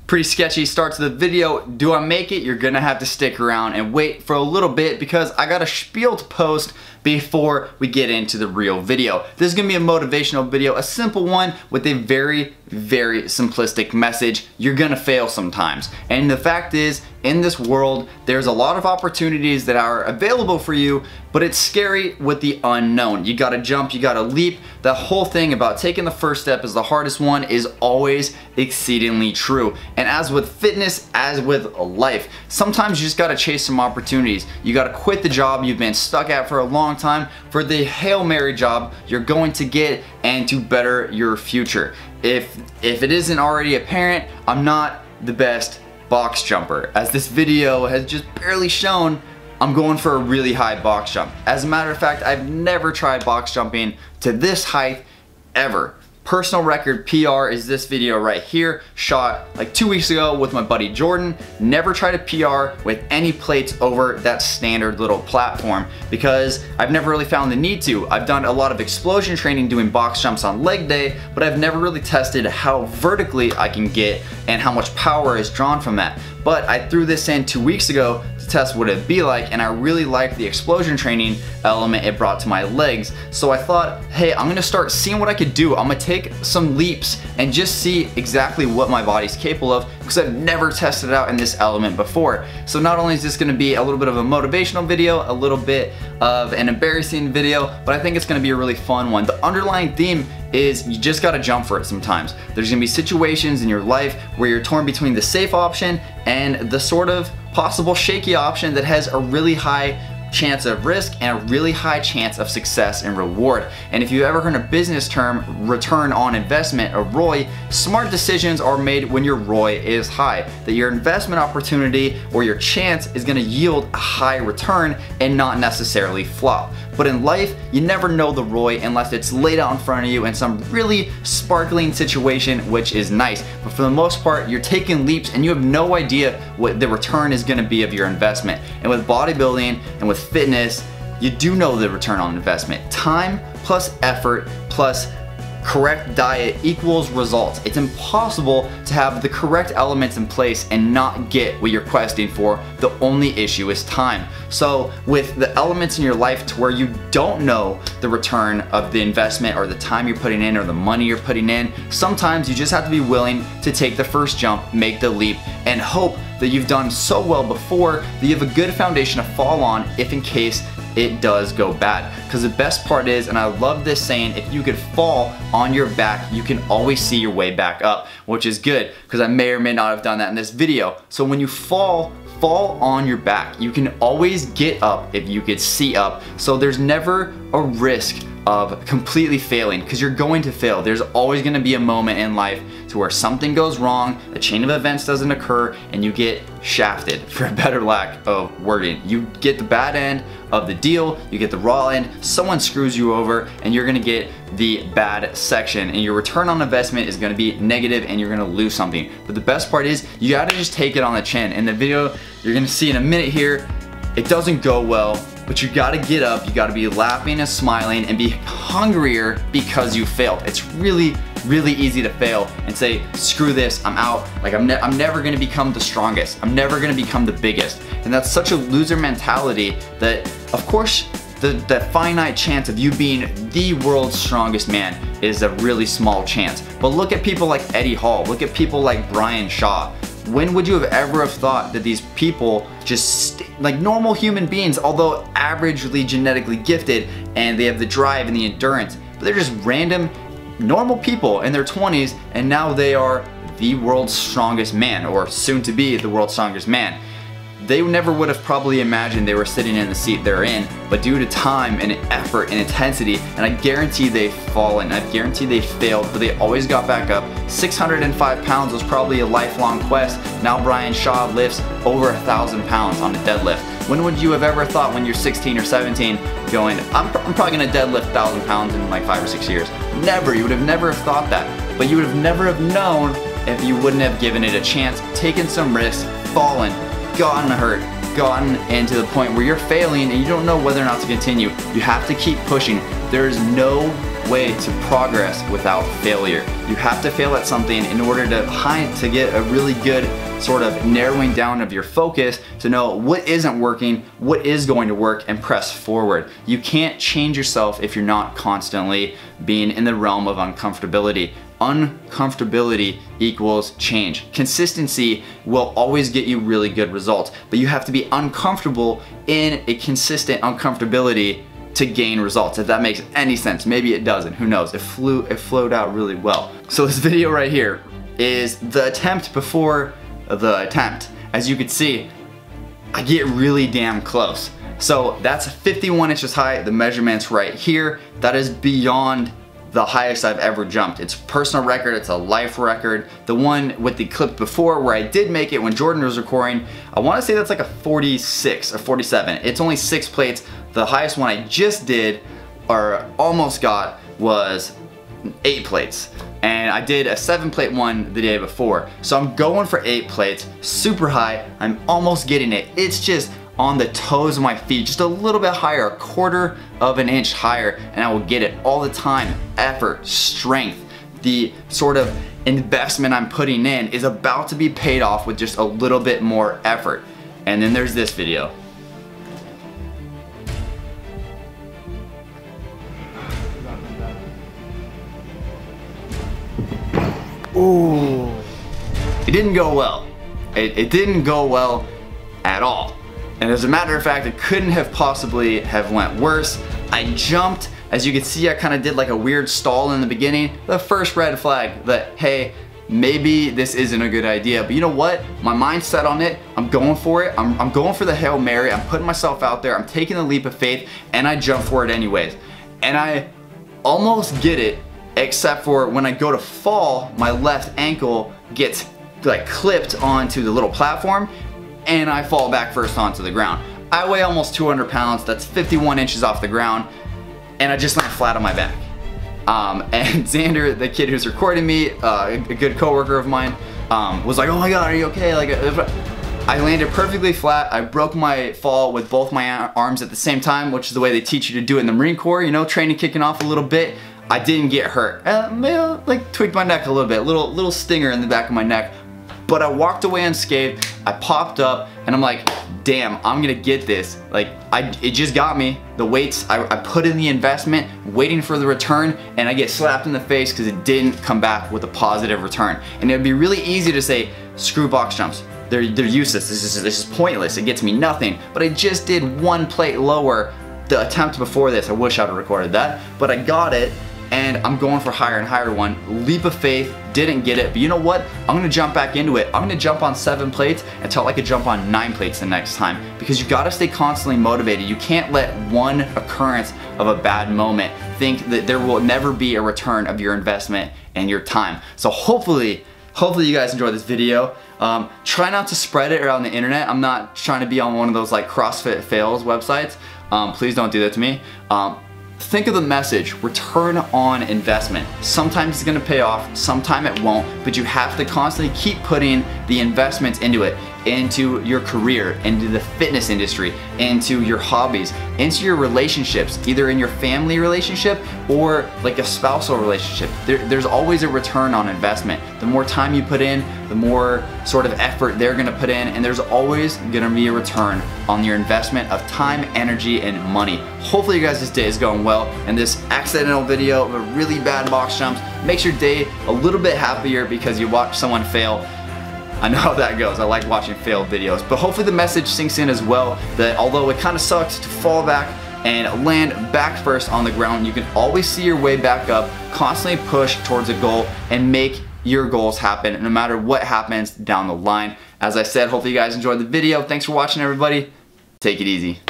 pretty sketchy start to the video. Do I make it? You're gonna have to stick around and wait for a little bit because I got a spiel to post before we get into the real video. This is gonna be a motivational video, a simple one with a very simplistic message. You're gonna fail sometimes. And the fact is, in this world, there's a lot of opportunities that are available for you, but it's scary with the unknown. You gotta jump, you gotta leap. The whole thing about taking the first step is the hardest one is always exceedingly true. And as with fitness, as with life, sometimes you just gotta chase some opportunities. You gotta quit the job you've been stuck at for a long time for the Hail Mary job you're going to get and to better your future. If it isn't already apparent, I'm not the best box jumper. As this video has just barely shown, I'm going for a really high box jump. As a matter of fact, I've never tried box jumping to this height ever. Personal record PR is this video right here, shot like 2 weeks ago with my buddy Jordan. Never tried a PR with any plates over that standard little platform because I've never really found the need to. I've done a lot of explosion training doing box jumps on leg day, but I've never really tested how vertically I can get and how much power is drawn from that. But I threw this in 2 weeks ago to test what it'd be like, and I really liked the explosion training element it brought to my legs. So I thought, hey, I'm gonna start seeing what I could do. I'm gonna take some leaps and just see exactly what my body's capable of because I've never tested it out in this element before. So not only is this gonna be a little bit of a motivational video, a little bit of an embarrassing video, but I think it's gonna be a really fun one. The underlying theme is you just gotta jump for it sometimes. There's gonna be situations in your life where you're torn between the safe option and the sort of possible shaky option that has a really high chance of risk and a really high chance of success and reward. And if you ever heard a business term, return on investment, or ROI, smart decisions are made when your ROI is high. That your investment opportunity or your chance is gonna yield a high return and not necessarily flop. But in life, you never know the ROI unless it's laid out in front of you in some really sparkling situation, which is nice. But for the most part, you're taking leaps and you have no idea what the return is gonna be of your investment. And with bodybuilding and with fitness, you do know the return on investment. Time plus effort plus correct diet equals results. It's impossible to have the correct elements in place and not get what you're questing for. The only issue is time. So with the elements in your life to where you don't know the return of the investment or the time you're putting in or the money you're putting in, sometimes you just have to be willing to take the first jump, make the leap, and hope that you've done so well before that you have a good foundation to fall on if in case it does go bad. Because the best part is, and I love this saying, if you could fall on your back, you can always see your way back up, which is good because I may or may not have done that in this video. So when you fall on your back. You can always get up if you could see up. So there's never a risk of completely failing because you're going to fail. There's always going to be a moment in life to where something goes wrong, a chain of events doesn't occur, and you get shafted, for a better lack of wording. You get the bad end of the deal, you get the raw end, someone screws you over, and you're gonna get the bad section, and your return on investment is gonna be negative and you're gonna lose something. But the best part is, you gotta just take it on the chin. In the video you're gonna see in a minute here, it doesn't go well, but you gotta get up, you gotta be laughing and smiling and be hungrier because you failed. It's really easy to fail and say, screw this, I'm out. Like I'm never gonna become the strongest. I'm never gonna become the biggest. And that's such a loser mentality that, of course, the finite chance of you being the world's strongest man is a really small chance. But look at people like Eddie Hall, look at people like Brian Shaw. When would you have ever have thought that these people just like normal human beings, although averagely genetically gifted and they have the drive and the endurance, but they're just random normal people in their 20s and now they are the world's strongest man or soon to be the world's strongest man. They never would have probably imagined they were sitting in the seat they're in, but due to time and effort and intensity, and I guarantee they've fallen, I guarantee they failed, but they always got back up. 605 pounds was probably a lifelong quest. Now Brian Shaw lifts over 1,000 pounds on a deadlift. When would you have ever thought when you're 16 or 17 going, I'm probably gonna deadlift 1,000 pounds in like 5 or 6 years? Never, you would have never have thought that. But you would have never have known if you wouldn't have given it a chance, taken some risks, fallen, gotten hurt, gotten into the point where you're failing and you don't know whether or not to continue. You have to keep pushing. There's no way to progress without failure. You have to fail at something in order to get a really good sort of narrowing down of your focus to know what isn't working, what is going to work, and press forward. You can't change yourself if you're not constantly being in the realm of uncomfortability. Uncomfortability equals change. Consistency will always get you really good results, but you have to be uncomfortable in a consistent uncomfortability to gain results, if that makes any sense. Maybe it doesn't, who knows? It flowed out really well. So this video right here is the attempt before the attempt. As you can see, I get really damn close. So that's 51 inches high, the measurement's right here. That is beyond the highest I've ever jumped. It's a personal record, it's a life record. The one with the clip before where I did make it when Jordan was recording, I wanna say that's like a 46 or 47. It's only 6 plates. The highest one I just did, or almost got, was 8 plates. And I did a 7-plate one the day before. So I'm going for 8 plates, super high. I'm almost getting it. It's just on the toes of my feet, just a little bit higher, a quarter of an inch higher, and I will get it all the time. Effort, strength, the sort of investment I'm putting in is about to be paid off with just a little bit more effort. And then there's this video. Ooh. It didn't go well. It didn't go well at all. And as a matter of fact, it couldn't have possibly have went worse. I jumped, as you can see, I kind of did like a weird stall in the beginning. The first red flag that, hey, maybe this isn't a good idea. But you know what? My mind's set on it. I'm going for it. I'm going for the Hail Mary. I'm putting myself out there. I'm taking the leap of faith, and I jump for it anyways. And I almost get it, except for when I go to fall, my left ankle gets like clipped onto the little platform, and I fall back first onto the ground. I weigh almost 200 pounds, that's 51 inches off the ground, and I just land flat on my back. And Xander, the kid who's recording me, a good coworker of mine, was like, oh my God, are you okay? Like, I landed perfectly flat. I broke my fall with both my arms at the same time, which is the way they teach you to do it in the Marine Corps, you know, training kicking off a little bit. I didn't get hurt. Like tweaked my neck a little bit, little stinger in the back of my neck. But I walked away unscathed. I popped up, and I'm like, damn, I'm gonna get this. Like, it just got me. The weights, I put in the investment, waiting for the return, and I get slapped in the face because it didn't come back with a positive return. And it'd be really easy to say, screw box jumps. They're useless. This is pointless. It gets me nothing. But I just did 1 plate lower. The attempt before this, I wish I'd have recorded that, but I got it. And I'm going for higher and higher one. Leap of faith, didn't get it, but you know what? I'm gonna jump back into it. I'm gonna jump on 7 plates until I could jump on 9 plates the next time, because you gotta stay constantly motivated. You can't let one occurrence of a bad moment think that there will never be a return of your investment and your time. So hopefully you guys enjoyed this video. Try not to spread it around the internet. I'm not trying to be on one of those like CrossFit fails websites. Please don't do that to me. Think of the message, return on investment. Sometimes it's gonna pay off, sometime it won't, but you have to constantly keep putting the investments into it, into your career, into the fitness industry, into your hobbies, into your relationships, either in your family relationship or like a spousal relationship. There's always a return on investment. The more time you put in, the more sort of effort they're gonna put in, and there's always gonna be a return on your investment of time, energy, and money. Hopefully you guys, this day is going well, and this accidental video of a really bad box jumps makes your day a little bit happier because you watch someone fail. I know how that goes. I like watching failed videos, but hopefully the message sinks in as well, that although it kind of sucks to fall back and land back first on the ground, you can always see your way back up, constantly push towards a goal, and make your goals happen no matter what happens down the line. As I said, hopefully you guys enjoyed the video. Thanks for watching, everybody. Take it easy.